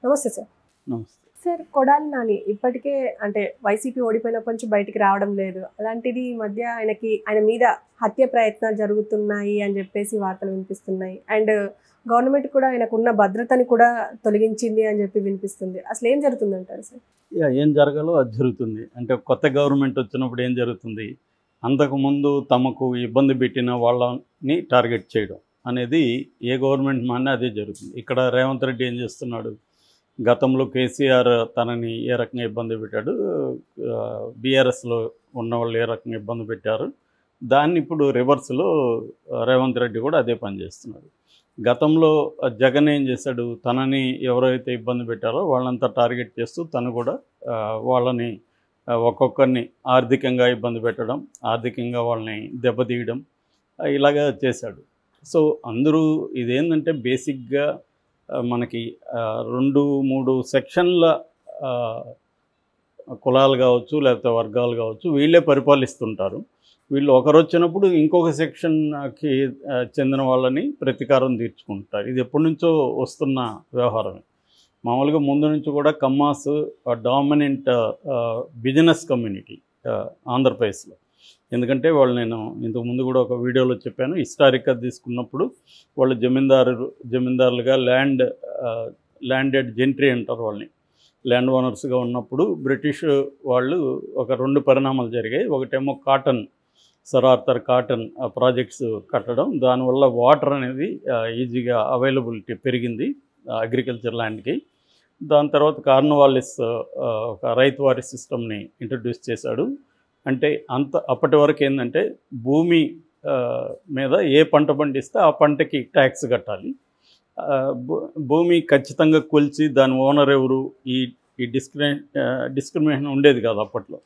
నమస్తే సార్. నమస్తే. సార్, కొడాలి నాని ఇప్పటికే అంటే వైసీపీ ఓడిపోయినప్పటి నుంచి బయటికి రావడం లేదు. అలాంటిది ఈ మధ్య ఆయన మీద హత్య ప్రయత్నాలు జరుగుతున్నాయి అని చెప్పేసి వార్తలు వినిపిస్తున్నాయి. అండ్ గవర్నమెంట్ కూడా ఆయనకున్న భద్రతని కూడా తొలగించింది అని చెప్పి వినిపిస్తుంది. అసలు ఏం జరుగుతుందంటారు సార్? ఏం జరగాలో అది జరుగుతుంది. అంటే కొత్త గవర్నమెంట్ వచ్చినప్పుడు ఏం జరుగుతుంది, అంతకుముందు తమకు ఇబ్బంది పెట్టిన వాళ్ళని టార్గెట్ చేయడం అనేది ఏ గవర్నమెంట్ మానే అదే జరుగుతుంది. ఇక్కడ రేవంత్ రెడ్డి ఏం చేస్తున్నాడు, గతంలో కేసీఆర్ తనని ఏ రకంగా ఇబ్బంది పెట్టాడు, బీఆర్ఎస్లో ఉన్న వాళ్ళు ఏ రకంగా ఇబ్బంది పెట్టారు, దాన్ని ఇప్పుడు రివర్స్లో రేవంత్ రెడ్డి కూడా అదే పని చేస్తున్నాడు. గతంలో జగన్ ఏం చేశాడు, తనని ఎవరైతే ఇబ్బంది పెట్టారో వాళ్ళంతా టార్గెట్ చేస్తూ తను కూడా వాళ్ళని ఒక్కొక్కరిని ఆర్థికంగా ఇబ్బంది పెట్టడం, ఆర్థికంగా వాళ్ళని దెబ్బతీయడం ఇలాగా చేశాడు. సో అందరూ ఇదేంటంటే బేసిక్గా మనకి 2-3 సెక్షన్ల కులాలు కావచ్చు లేకపోతే వర్గాలు కావచ్చు వీళ్ళే పరిపాలిస్తుంటారు. వీళ్ళు ఒకరు వచ్చినప్పుడు ఇంకొక సెక్షన్కి చెందిన వాళ్ళని ప్రతీకారం తీర్చుకుంటారు. ఇది ఎప్పటి నుంచో వస్తున్న వ్యవహారమే. మామూలుగా ముందు నుంచి కూడా కమ్మాస్ డామినెంట్ బిజినెస్ కమ్యూనిటీ ఆంధ్రప్రదేశ్లో. ఎందుకంటే వాళ్ళు, నేను ఇంతకుముందు కూడా ఒక వీడియోలో చెప్పాను, హిస్టారిక్గా తీసుకున్నప్పుడు వాళ్ళు జమీందారులుగా ల్యాండెడ్ జెంట్రీ అంటారు వాళ్ళని, ల్యాండ్ ఓనర్స్గా ఉన్నప్పుడు బ్రిటిష్ వాళ్ళు ఒక 2 పరిణామాలు జరిగాయి. ఒకటేమో సర్ ఆర్థర్ కాటన్ ప్రాజెక్ట్స్ కట్టడం, దానివల్ల వాటర్ అనేది ఈజీగా అవైలబిలిటీ పెరిగింది అగ్రికల్చర్ ల్యాండ్కి. దాని తర్వాత కార్న్వాలిస్ ఒక రైతువారీ సిస్టమ్ని ఇంట్రడ్యూస్ చేశాడు. అంటే అప్పటి వరకు ఏంటంటే భూమి మీద ఏ పంట పండిస్తే ఆ పంటకి ట్యాక్స్ కట్టాలి. భూమి ఖచ్చితంగా కొలిచి దాని ఓనర్ ఎవరు, ఈ డిస్క్రిమినేషన్ ఉండేది కాదు అప్పట్లో.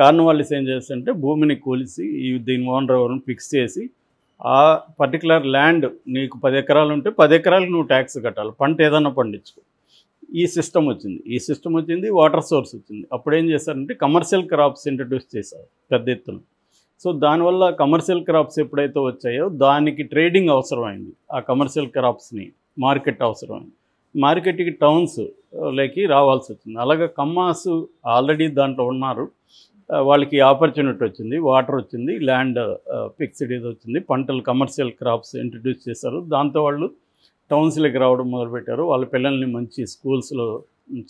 కార్న్వాలిస్ ఏం చేస్తుంటే భూమిని కొలిసి దీని ఓనర్ ఎవరిని ఫిక్స్ చేసి ఆ పర్టికులర్ ల్యాండ్ నీకు 10 ఎకరాలు ఉంటే 10 ఎకరాలకు నువ్వు ట్యాక్స్ కట్టాలి, పంట ఏదైనా పండించుకో. ఈ సిస్టమ్ వచ్చింది. వాటర్ సోర్స్ వచ్చింది. అప్పుడు ఏం చేశారంటే కమర్షియల్ క్రాప్స్ ఇంట్రడ్యూస్ చేశారు పెద్ద ఎత్తున. సో దానివల్ల కమర్షియల్ క్రాప్స్ ఎప్పుడైతే వచ్చాయో దానికి ట్రేడింగ్ అవసరమైంది. ఆ కమర్షియల్ క్రాప్స్ని మార్కెట్ అవసరమైంది. మార్కెట్కి టౌన్స్లోకి రావాల్సి వచ్చింది. అలాగే కమ్మాస్ ఆల్రెడీ దాంట్లో ఉన్నారు, వాళ్ళకి ఆపర్చునిటీ వచ్చింది, వాటర్ వచ్చింది, ల్యాండ్ ఫిక్స్డ్ ఇది వచ్చింది, పంటలు కమర్షియల్ క్రాప్స్ ఇంట్రడ్యూస్ చేశారు. దాంతో వాళ్ళు టౌన్స్లోకి రావడం మొదలుపెట్టారు. వాళ్ళ పిల్లల్ని మంచి స్కూల్స్లో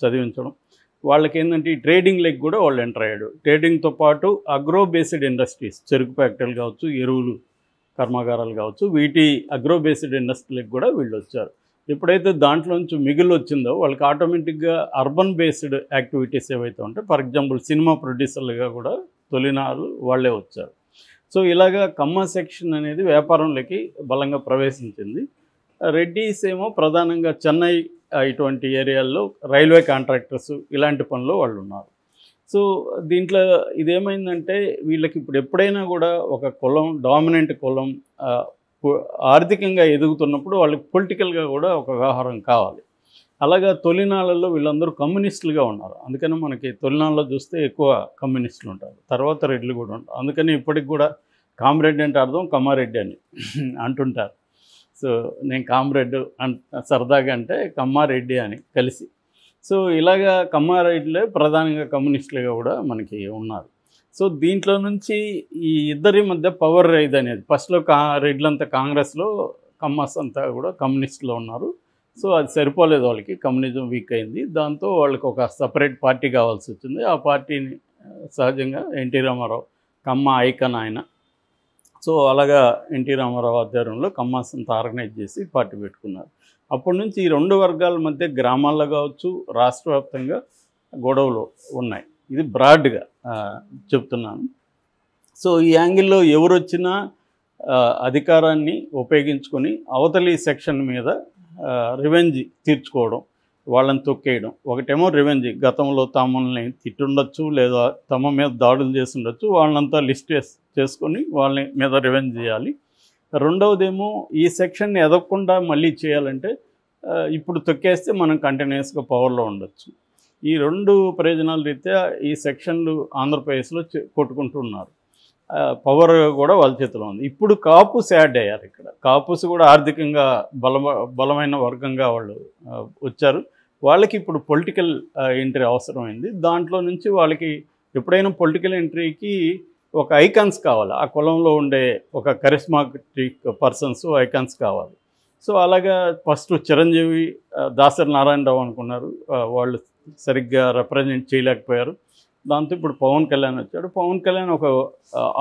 చదివించడం. వాళ్ళకి ఏంటంటే ఈ ట్రేడింగ్లోకి కూడా వాళ్ళు ఎంటర్ అయ్యాడు. ట్రేడింగ్తో పాటు అగ్రో బేస్డ్ ఇండస్ట్రీస్, చెరుకు ఫ్యాక్టరీలు కావచ్చు, ఎరువులు కర్మాగారాలు కావచ్చు, వీటి అగ్రో బేస్డ్ ఇండస్ట్రీలకు కూడా వీళ్ళు వచ్చారు. ఎప్పుడైతే దాంట్లోంచి మిగిలి వచ్చిందో వాళ్ళకి ఆటోమేటిక్గా అర్బన్ బేస్డ్ యాక్టివిటీస్ ఏవైతే ఉంటాయి, ఫర్ ఎగ్జాంపుల్ సినిమా ప్రొడ్యూసర్లుగా కూడా తొలినాళ్ళు వాళ్ళే వచ్చారు. సో ఇలాగా కమ్మ సెక్షన్ అనేది వ్యాపారంలోకి బలంగా ప్రవేశించింది. రెడ్డీస్ ఏమో ప్రధానంగా చెన్నై ఇటువంటి ఏరియాల్లో రైల్వే కాంట్రాక్టర్స్ ఇలాంటి పనులు వాళ్ళు ఉన్నారు. సో దీంట్లో ఇదేమైందంటే వీళ్ళకి ఇప్పుడు ఎప్పుడైనా కూడా ఒక కులం, డామినెంట్ కులం ఆర్థికంగా ఎదుగుతున్నప్పుడు వాళ్ళకి పొలిటికల్గా కూడా ఒక వ్యవహారం కావాలి. అలాగా తొలినాళ్ళలో వీళ్ళందరూ కమ్యూనిస్టులుగా ఉన్నారు. అందుకని మనకి తొలినాళ్ళలో చూస్తే ఎక్కువ కమ్యూనిస్టులు ఉంటారు, తర్వాత రెడ్లు కూడా ఉంటారు. అందుకని ఇప్పటికి కూడా కామ్రెడ్డి అంటే అర్థం కమ్మారెడ్డి అని అంటుంటారు. సో నేను కామ్రెడ్డి సరదాగా అంటే కమ్మారెడ్డి అని కలిసి. సో ఇలాగా కమ్మారెడ్డిలే ప్రధానంగా కమ్యూనిస్టులుగా కూడా మనకి ఉన్నారు. సో దీంట్లో నుంచి ఈ ఇద్దరి మధ్య పవర్ ఇది అనేది, ఫస్ట్లో రెడ్లంతా కాంగ్రెస్లో, కమ్మాస్ అంతా కూడా కమ్యూనిస్టులో ఉన్నారు. సో అది సరిపోలేదు వాళ్ళకి, కమ్యూనిజం వీక్ అయింది. దాంతో వాళ్ళకి ఒక సపరేట్ పార్టీ కావాల్సి వచ్చింది. ఆ పార్టీని సహజంగా ఎన్టీ రామారావు కమ్మ ఐకాన్ ఆయన. సో అలాగా ఎన్టీ రామారావు ఆధ్వర్యంలో కమ్మాస్ అంతా ఆర్గనైజ్ చేసి పార్టీ పెట్టుకున్నారు. అప్పటి నుంచి ఈ 2 వర్గాల మధ్య గ్రామాల్లో కావచ్చు, రాష్ట్ర వ్యాప్తంగా గొడవలు ఉన్నాయి. ఇది బ్రాడ్గా చెప్తున్నాను. సో ఈ యాంగిల్లో ఎవరు వచ్చినా అధికారాన్ని ఉపయోగించుకొని అవతలి సెక్షన్ మీద రివెంజ్ తీర్చుకోవడం, వాళ్ళని తొక్కేయడం. ఒకటేమో రివెంజ్, గతంలో తమల్ని తిట్టుండొచ్చు లేదా తమ మీద దాడులు చేసి ఉండొచ్చు, వాళ్ళంతా లిస్ట్ చేసుకొని వాళ్ళ మీద రివెంజ్ చేయాలి. రెండవదేమో ఈ సెక్షన్ని ఎదగకుండా మళ్ళీ చేయాలంటే ఇప్పుడు తొక్కేస్తే మనం కంటిన్యూస్గా పవర్లో ఉండొచ్చు. ఈ 2 ప్రయోజనాల రీత్యా ఈ సెక్షన్లు ఆంధ్రప్రదేశ్లో కొట్టుకుంటున్నారు. పవర్ కూడా వాళ్ళ చేతిలో ఉంది. ఇప్పుడు కాపుస్ యాడ్ అయ్యారు. ఇక్కడ కాపుస్ కూడా ఆర్థికంగా బలమైన వర్గంగా వాళ్ళు వచ్చారు. వాళ్ళకి ఇప్పుడు పొలిటికల్ ఎంట్రీ అవసరమైంది. దాంట్లో నుంచి వాళ్ళకి ఎప్పుడైనా పొలిటికల్ ఎంట్రీకి ఒక ఐకాన్స్ కావాలి, ఆ కులంలో ఉండే ఒక కరిస్మాటిక్ పర్సన్స్ ఐకాన్స్ కావాలి. సో అలాగా ఫస్ట్ చిరంజీవి, దాసరి నారాయణరావు అనుకున్నారు, వాళ్ళు సరిగ్గా రిప్రజెంట్ చేయలేకపోయారు. దాంతో ఇప్పుడు పవన్ కళ్యాణ్ వచ్చాడు. పవన్ కళ్యాణ్ ఒక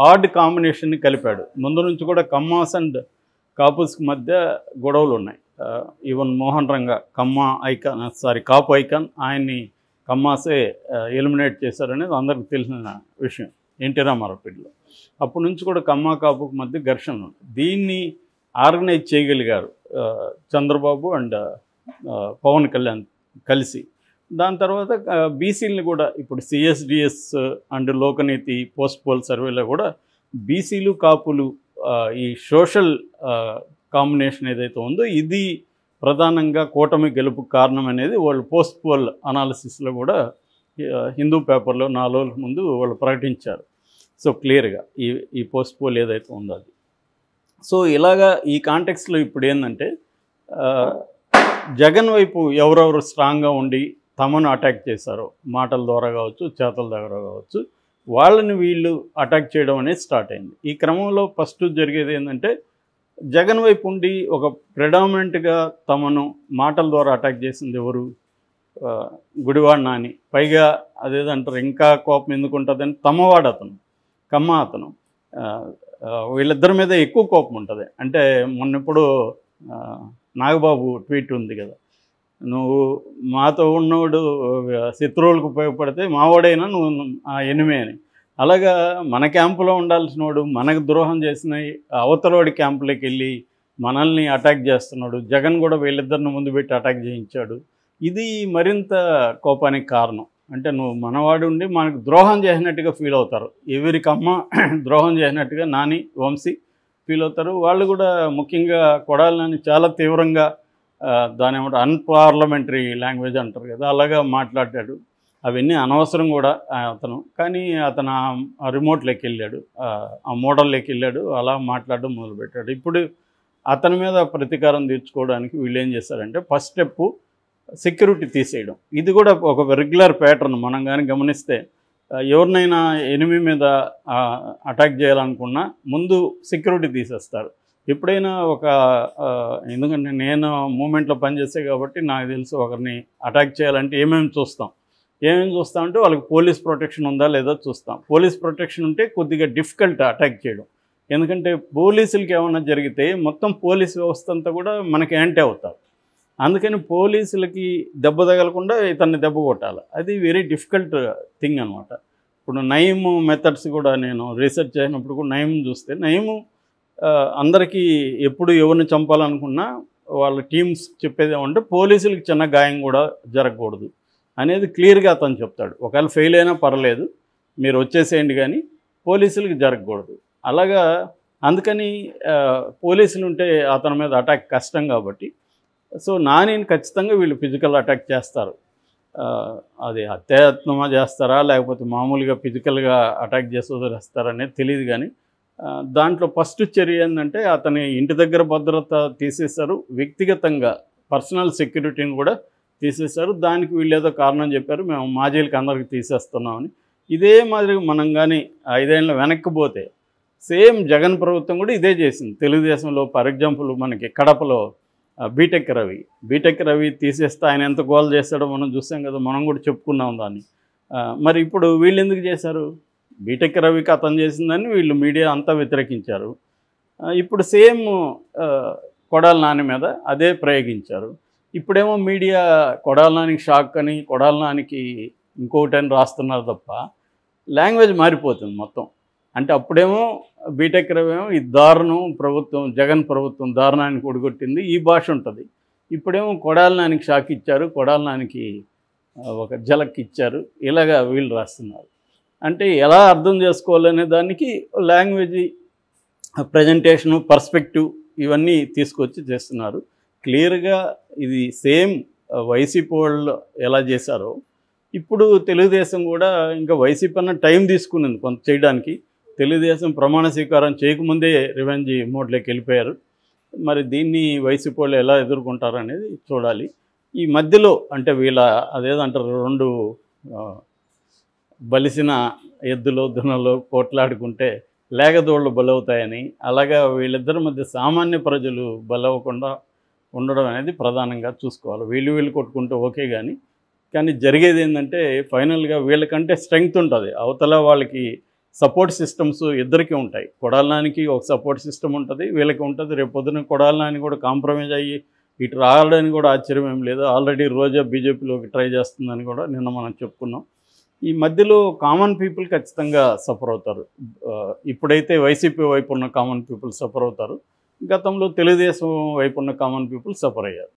ఆడ్ కాంబినేషన్ని కలిపాడు. ముందు నుంచి కూడా కమ్మాస్ అండ్ కాపుస్కి మధ్య గొడవలు ఉన్నాయి. ఈవెన్ మోహన్ రంగా కాపు ఐకాన్, ఆయన్ని కమ్మాసే ఎలిమినేట్ చేశారనేది అందరికి తెలిసిన విషయం ఎన్టీ రామారావు పీరియడ్లో. అప్పటి నుంచి కూడా కమ్మా కాపుకి మధ్య ఘర్షణలు ఉన్నాయి. దీన్ని ఆర్గనైజ్ చేయగలిగారు చంద్రబాబు అండ్ పవన్ కళ్యాణ్ కలిసి. దాని తర్వాత బీసీలని కూడా ఇప్పుడు సిఎస్డిఎస్ అండ్ లోకనీతి పోస్ట్ పోల్ సర్వేలో కూడా బీసీలు కాపులు ఈ సోషల్ కాంబినేషన్ ఏదైతే ఉందో ఇది ప్రధానంగా కూటమి గెలుపు కారణం అనేది వాళ్ళు పోస్ట్ పోల్ అనాలిసిస్లో కూడా హిందూ పేపర్లో 4 రోజుల ముందు వాళ్ళు ప్రకటించారు. సో క్లియర్గా ఈ పోస్ట్ పోల్ ఏదైతే ఉందో అది. సో ఇలాగా ఈ కాంటెక్స్లో ఇప్పుడు ఏంటంటే జగన్ వైపు ఎవరెవరు స్ట్రాంగ్గా ఉండి తమను అటాక్ చేశారో, మాటల ద్వారా కావచ్చు, చేతల ద్వారా కావచ్చు, వాళ్ళని వీళ్ళు అటాక్ చేయడం అనేది స్టార్ట్ అయింది. ఈ క్రమంలో ఫస్ట్ జరిగేది ఏంటంటే జగన్ వైపు ఉండి ఒక ప్రెడామినెంట్గా తమను మాటల ద్వారా అటాక్ చేసింది ఎవరు? గుడివాడ నాని. పైగా అదేదంటారు, ఇంకా కోపం ఎందుకు ఉంటుందని తమవాడు అతను, కమ్మ అతను, వీళ్ళిద్దరి మీద ఎక్కువ కోపం ఉంటుంది. అంటే మొన్నప్పుడు నాగబాబు ట్వీట్ ఉంది కదా, నువ్వు మాతో ఉన్నవాడు శత్రువులకు ఉపయోగపడితే మావాడైనా నువ్వు ఆ ఎనిమే అని. అలాగా మన క్యాంపులో ఉండాల్సిన వాడు మనకు ద్రోహం చేసిన అవతలవాడి క్యాంపులోకి వెళ్ళి మనల్ని అటాక్ చేస్తున్నాడు. జగన్ కూడా వీళ్ళిద్దరిని ముందు పెట్టి అటాక్ చేయించాడు. ఇది మరింత కోపానికి కారణం. అంటే నువ్వు మనవాడు ఉండి మనకు ద్రోహం చేసినట్టుగా ఫీల్ అవుతారు. ఎవరికమ్మ ద్రోహం చేసినట్టుగా నాని, వంశీ ఫీల్ అవుతారు. వాళ్ళు కూడా ముఖ్యంగా కొడాలి నాని చాలా తీవ్రంగా దాని ఏమంటే అన్పార్లమెంటరీ లాంగ్వేజ్ అంటారు కదా, అలాగా మాట్లాడాడు. అవన్నీ అనవసరం కూడా అతను. కానీ అతను ఆ రిమోట్లోకి వెళ్ళాడు, ఆ మోడల్లోకి వెళ్ళాడు, అలా మాట్లాడడం మొదలుపెట్టాడు. ఇప్పుడు అతని మీద ప్రతీకారం తీర్చుకోవడానికి వీళ్ళు ఏం చేశారంటే ఫస్ట్ స్టెప్ సెక్యూరిటీ తీసేయడం. ఇది కూడా ఒక రెగ్యులర్ ప్యాటర్న్. మనం కానీ గమనిస్తే ఎవరినైనా ఎనిమి మీద అటాక్ చేయాలనుకున్నా ముందు సెక్యూరిటీ తీసేస్తారు. ఎప్పుడైనా ఎందుకంటే నేను మూమెంట్లో పనిచేస్తే కాబట్టి నాకు తెలుసు, ఒకరిని అటాక్ చేయాలంటే ఏమేమి చూస్తాం అంటే వాళ్ళకి పోలీస్ ప్రొటెక్షన్ ఉందా లేదా చూస్తాం. పోలీస్ ప్రొటెక్షన్ ఉంటే కొద్దిగా డిఫికల్ట్ అటాక్ చేయడం. ఎందుకంటే పోలీసులకి ఏమైనా జరిగితే మొత్తం పోలీస్ వ్యవస్థ అంతా కూడా మనకి యాంటీ అవుతారు. అందుకని పోలీసులకి దెబ్బ తగలకుండా ఇతన్ని దెబ్బ కొట్టాలి. అది వెరీ డిఫికల్ట్ థింగ్ అనమాట. ఇప్పుడు నయీం మెథడ్స్ కూడా నేను రీసెర్చ్ చేసినప్పుడు కూడా నయీం చూస్తే, నయీం అందరికీ ఎప్పుడు ఎవరిని చంపాలనుకున్నా వాళ్ళ టీమ్స్ చెప్పేది ఏమంటే పోలీసులకి చిన్న గాయం కూడా జరగకూడదు అనేది క్లియర్గా అతను చెప్తాడు. ఒకవేళ ఫెయిల్ అయినా పర్లేదు, మీరు వచ్చేసేయండి, కానీ పోలీసులకి జరగకూడదు. అలాగా అందుకని పోలీసులు ఉంటే అతని మీద అటాక్ కష్టం కాబట్టి, సో నానిని ఖచ్చితంగా వీళ్ళు ఫిజికల్ అటాక్ చేస్తారు. అది హత్యాయత్నమా చేస్తారా లేకపోతే మామూలుగా ఫిజికల్గా అటాక్ చేసి వదిలేస్తారా అనేది తెలియదు. కానీ దాంట్లో ఫస్ట్ చర్య ఏంటంటే అతని ఇంటి దగ్గర భద్రత తీసేశారు, వ్యక్తిగతంగా పర్సనల్ సెక్యూరిటీని కూడా తీసేశారు. దానికి వీళ్ళు ఏదో కారణం చెప్పారు, మేము మాజీలకి అందరికి తీసేస్తున్నామని. ఇదే మాదిరిగా మనం కానీ 5 ఏళ్ళ వెనక్కి పోతే సేమ్ జగన్ ప్రభుత్వం కూడా ఇదే చేసింది. తెలుగుదేశంలో ఫర్ ఎగ్జాంపుల్ మనకి కడపలో బీటెక్ రవి తీసేస్తే ఆయన ఎంత గోల్ చేస్తాడో మనం చూసాం కదా, మనం కూడా చెప్పుకున్నాం దాన్ని. మరి ఇప్పుడు వీళ్ళు ఎందుకు చేశారు? బీటెక్ రవికి అతను చేసిందని వీళ్ళు మీడియా అంతా వ్యతిరేకించారు. ఇప్పుడు సేమ్ కొడాలి నాని మీద అదే ప్రయోగించారు. ఇప్పుడేమో మీడియా కొడాలి నానికి షాక్ అని, కొడాలి నానికి ఇంకోటని రాస్తున్నారు తప్ప లాంగ్వేజ్ మారిపోతుంది మొత్తం. అంటే అప్పుడేమో బీటెక్ రవి ఏమో ఈ దారుణం ప్రభుత్వం, జగన్ ప్రభుత్వం దారుణానికి ఒడిగొట్టింది, ఈ భాష ఉంటుంది. ఇప్పుడేమో కొడాలి నానికి షాక్ ఇచ్చారు, కొడాలి నానికి ఒక జలక్ ఇచ్చారు, ఇలాగా వీళ్ళు రాస్తున్నారు. అంటే ఎలా అర్థం చేసుకోవాలనే దానికి లాంగ్వేజ్, ప్రజెంటేషను, పర్స్పెక్టివ్ ఇవన్నీ తీసుకొచ్చి చేస్తున్నారు. క్లియర్గా ఇది సేమ్ వైసీపీ వాళ్ళు ఎలా చేశారో ఇప్పుడు తెలుగుదేశం కూడా ఇంకా వైసీపీ అన్న టైం తీసుకున్నది కొంత చేయడానికి. తెలుగుదేశం ప్రమాణ స్వీకారం చేయకముందే రివెంజ్ మోడ్లోకి వెళ్ళిపోయారు. మరి దీన్ని వైసీపీ వాళ్ళు ఎలా ఎదుర్కొంటారు అనేది చూడాలి. ఈ మధ్యలో అంటే వీళ్ళ అదేదంటారు 2 బలిసిన ఎద్దులో దున్నలో పోట్లాడుకుంటే లేగదోళ్ళు బలవుతాయని, అలాగా వీళ్ళిద్దరి మధ్య సామాన్య ప్రజలు బలవకుండా ఉండడం అనేది ప్రధానంగా చూసుకోవాలి. వీళ్ళు కొట్టుకుంటే ఓకే కానీ జరిగేది ఏంటంటే ఫైనల్గా వీళ్ళకంటే స్ట్రెంగ్త్ ఉంటుంది, అవతల వాళ్ళకి సపోర్ట్ సిస్టమ్స్ ఇద్దరికీ ఉంటాయి. కొడాలనానికి ఒక సపోర్ట్ సిస్టమ్ ఉంటుంది, వీళ్ళకి ఉంటుంది. రేపు పొద్దున కొడాలనాని కూడా కాంప్రమైజ్ అయ్యి ఇటు రావడానికి కూడా ఆశ్చర్యం ఏం లేదు. ఆల్రెడీ రోజా బీజేపీలోకి ట్రై చేస్తుందని కూడా నిన్న మనం చెప్పుకున్నాం. ఈ మధ్యలో కామన్ పీపుల్ ఖచ్చితంగా సఫర్ అవుతారు. ఇప్పుడైతే వైసీపీ వైపు ఉన్న కామన్ పీపుల్ సఫర్ అవుతారు, గతంలో తెలుగుదేశం వైపు ఉన్న కామన్ పీపుల్ సఫర్ అయ్యారు.